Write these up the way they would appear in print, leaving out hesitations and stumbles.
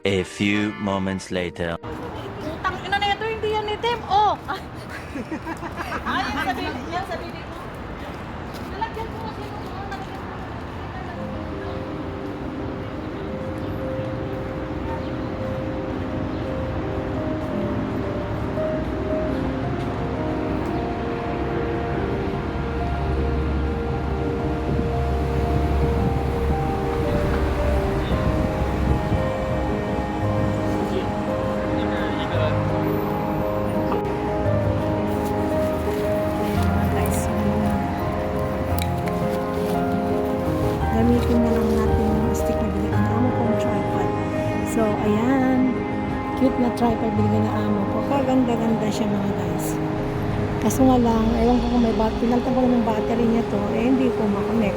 A few moments later. Putang ina na ito, hindi yan itim. Oh! Ay, yan sabihin mo. Nalagyan ko kasi yung mga nalagyan ko. Gamitin na lang natin yung stick na binigyan na amo kong tripod. So, ayan. Cute na tripod binigyan na amo ko. Kaganda-ganda siya mga guys. Kaso nga lang, ewan ko kung may battery. Pinaltan ko ng battery niya to. Eh, hindi ko makonect.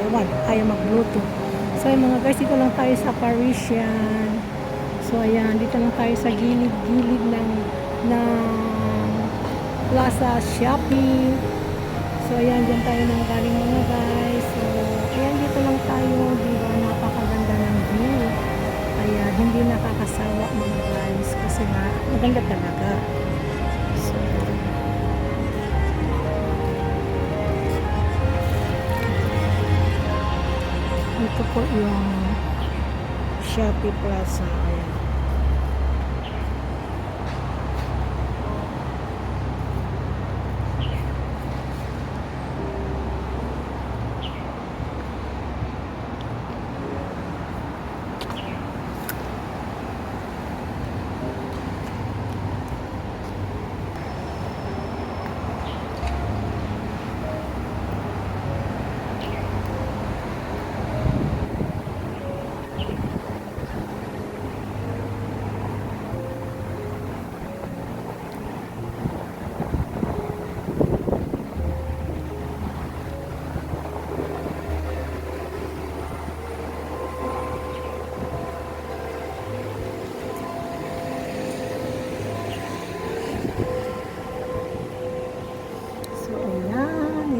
Ewan, ayaw mag-bluetooth. So, ayan, mga guys, dito lang tayo sa Parisian. So, ayan, dito lang tayo sa gilid-gilid ng Plaza Shopee. So, ayan, dyan tayo nang galing mga guys. So, ayan, dito lang tayo. Diba, napakaganda ng view. Ayan, hindi nakakasawa mga guys. Kasi nga, maganda talaga. So, ito po yung Shopee Plaza. Ayan.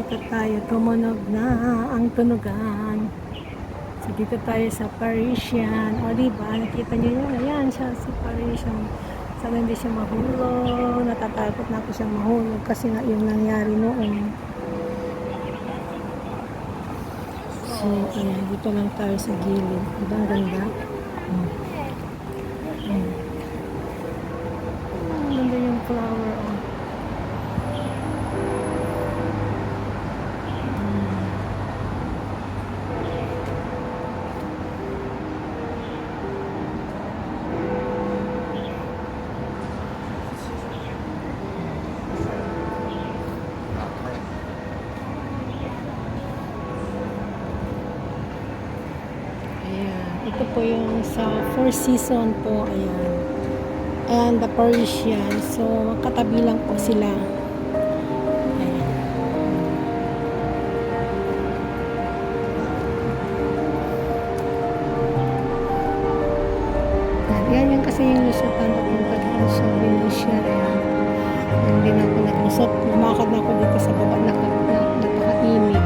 Dito tayo, tumunog na ang tunugan. So, dito tayo sa Parisian. O, diba? Nakita nyo yun? Ayan siya, si Parisian. Sana hindi siya mahulog. Natatakot na ako siyang mahulog kasi nga yung nangyari noon. So, ayan. Dito lang tayo sa gilid. Diba? Ang ganda. Ang ganda yung flower. Oh. Ito po yung sa Four Seasons po, ayan. And the Parisian. So, katabi lang po sila. Ayan. Ayan yan kasi yung lusutan papunta dito sa Venezia. Ayan. Hindi na ako naglusot. Lumakad na ako dito sa baba. Napaka-imig.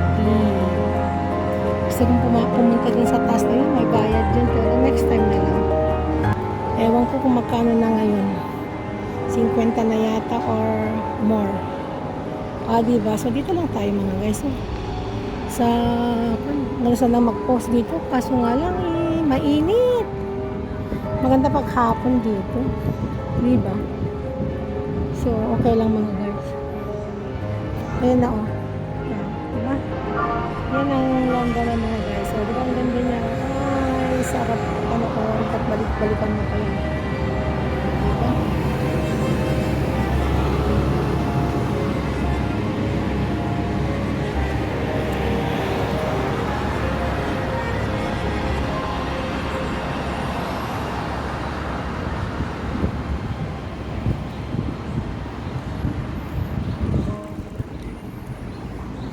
Gusto kong pumunta din sa taas na yun, may bayad dyan, pero next time na lang. Ewan ko kung magkano na ngayon. 50 na yata or more. Diba? So, dito lang tayo mga guys. So, gusto na mag-post dito, kaso nga lang, mainit. Maganda paghapon dito. Diba? So, okay lang mga guys. Ayan na oh. Diba? Yan ang London na mga guys. So, diba ang ganda niya? Ay, sarap panoorin at balik-balikan mo pa yan. Diba?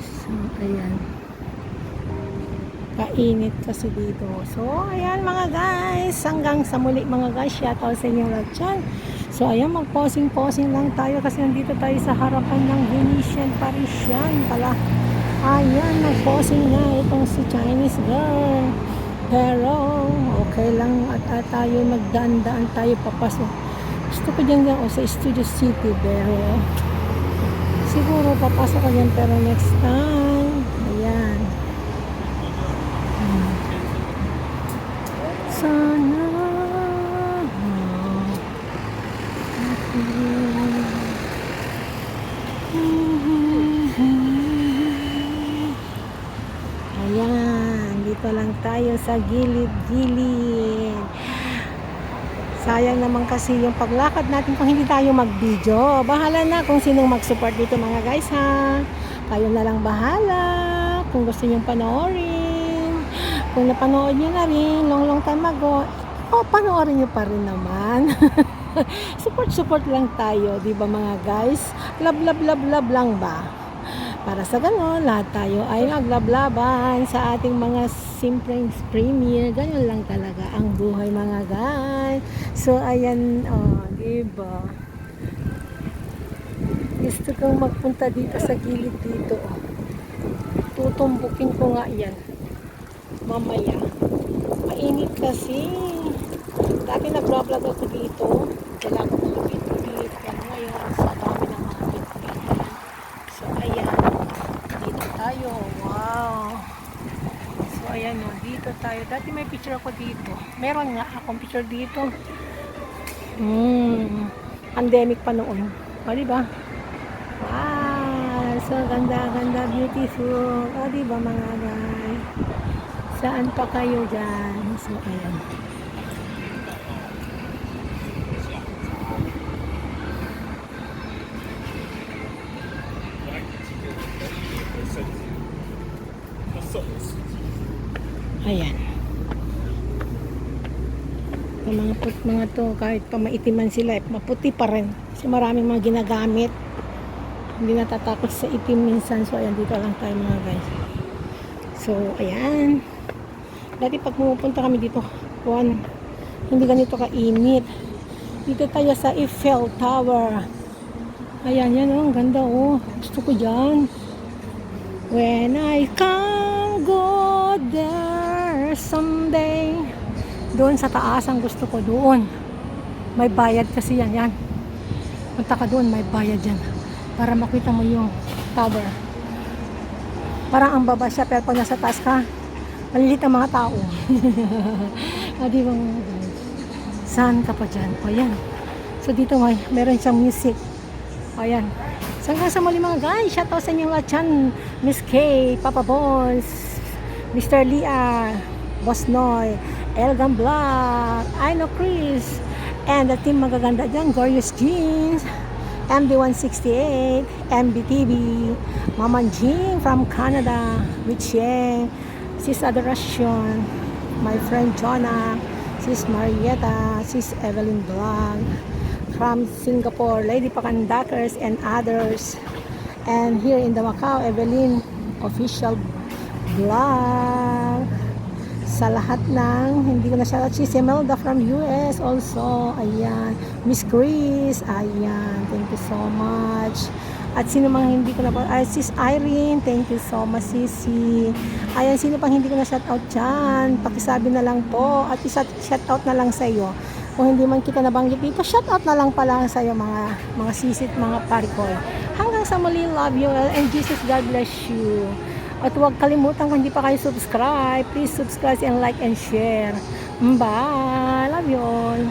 So, ayan. Mainit kasi dito. So, ayan mga guys. Hanggang sa muli mga guys. Shoutout sa inyong lahat dyan. So, ayan, mag-posing-posing lang tayo kasi nandito tayo sa harapan ng Venetian Parisian pala. Ayan, nag-posing na itong si Chinese girl. Pero, okay lang at tayo magdaan-daan tayo papasok. Gusto ko dyan sa Studio City, pero siguro papasok ko dyan pero next time. Ayan. Sana ayan, dito lang tayo sa gilid-gilid. Sayang naman kasi yung paglakad natin kung hindi tayo mag-video. Bahala na kung sinong mag-support dito mga guys ha. Kayo na lang bahala kung gusto nyong panoorin. Kung napanood nyo na rin long time ago, panoorin nyo pa rin naman. Support lang tayo, di ba mga guys? Love lang ba? Para sa ganon, lahat tayo ay maglablaban sa ating mga simpleng premier. Ganon lang talaga ang buhay mga guys. So, ayan, di ba? Gusto kong magpunta dito sa gilid dito. Tutumbukin ko nga yan. Mamaya. Mainit kasi. Dati nag-vlog ako dito. Wala ko mga bit-bit. Ngayon, sa dami ng mga bit-bit. So, ayan. Dito tayo. Wow. So, ayan o. Dito tayo. Dati may picture ako dito. Meron nga akong picture dito. Pandemic pa noon. O, diba? Wow. So, ganda. Beautiful. O, diba mga guys? Saan pa kayo dyan? So, ayan. Ayan. Yung mga to, kahit pa maitiman sila, maputi pa rin. Kasi maraming mga ginagamit. Hindi natatakot sa itim minsan. So, ayan, dito lang tayo mga guys. So, ayan. Dati pag pumupunta kami dito, hindi ganito kainit. Dito tayo sa Eiffel Tower. Ayan, yan ang ganda Gusto ko dyan. When I can go there someday. Doon sa taas ang gusto ko doon. May bayad kasi yan. Punta ka doon, may bayad yan. Para makita mo yung tower. Parang ang baba siya, pero pag nasa taas ka, malilit ang mga tao. Di ba mga guys? Saan ka pa dyan? O yan. So dito meron siyang music. O yan. So hanggang sa muli mga guys, shoutout sa inyong lahat dyan. Miss K, Papa Bones, Mr. Lia, Boss Noy, Elgan Black, I know Chris, and the team magaganda dyan, Glorious Jeans, MB168, MBTV, Mama Jean from Canada, Richie, Sis Adoration, my friend Jonah, Sis Marietta, Sis Evelyn Blanc, from Singapore, Lady Pakandakers and others, and here in the Macau, Evelyn Official Vlog. Sa lahat ng hindi ko na shoutout, si Imelda from US also, ayan, Miss Chris, ayan, thank you so much. At sino mang hindi ko na Sis Irene, thank you so much Sisi. Ayan, sino pang hindi ko na shoutout dyan, pakisabi na lang po at shoutout na lang sa iyo. Kung hindi man kita nabanggit dito, shoutout na lang pala sa iyo mga sisit, mga parikoy. Hanggang sa muli, love you and Jesus God bless you. At huwag kalimutan kung hindi pa kayo subscribe, please subscribe and like and share. Bye! Love you all!